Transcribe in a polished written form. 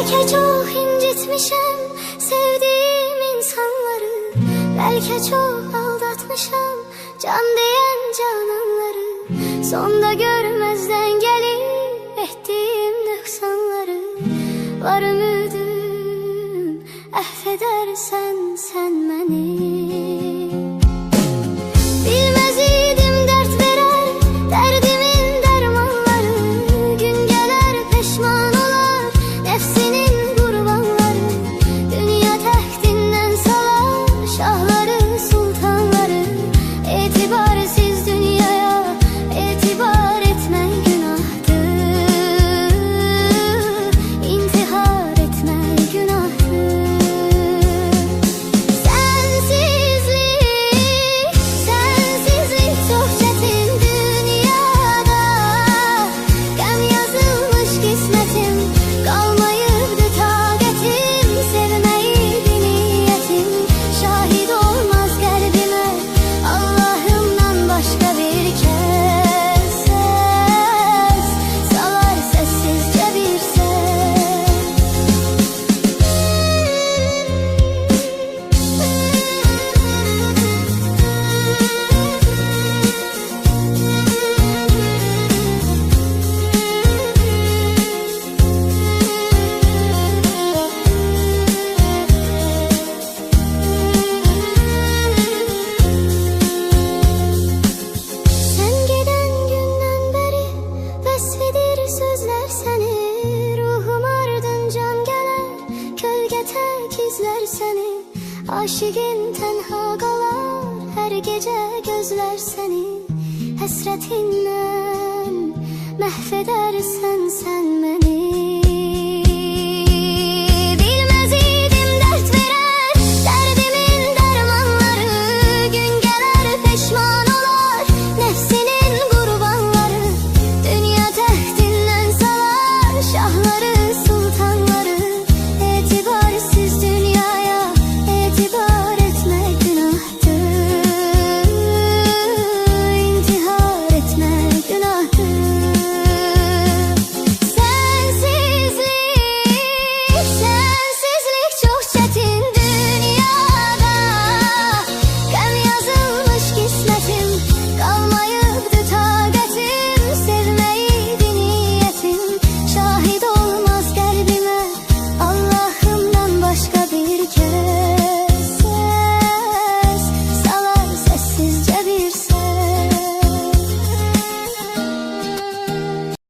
Belki çok incitmişim sevdiğim insanları, belki çok aldatmışım can diyen cananları. Sonda görmezden gelip ettiğim nüksanları. Var ümidim affedersen sen beni. Bilmez idim dert verer derdimin dermanları. Gün gelir peşman olar nefsinin kurbanları. Dünya tehtinden salar şahları sultanları. İtibarsiz dünyaya itibar etmen günahtır. İntihar etmen günahtır. Sensizlik çok çetin dünyada. Gam yazılmış kismetim, kalmayıpdı taqetim. Sevmeydi niyetim, şahit olmaz kalbime Allah'ımdan başka bir kez. Ses salar sessizce bir ses. Sen giden günden beri vesfidir sözler seni. Ruhum ardıncan gelir kölge tek izler seni. Aşığın tenha kalar her gece gözler seni. Hasretinden mahvedersen sen beni.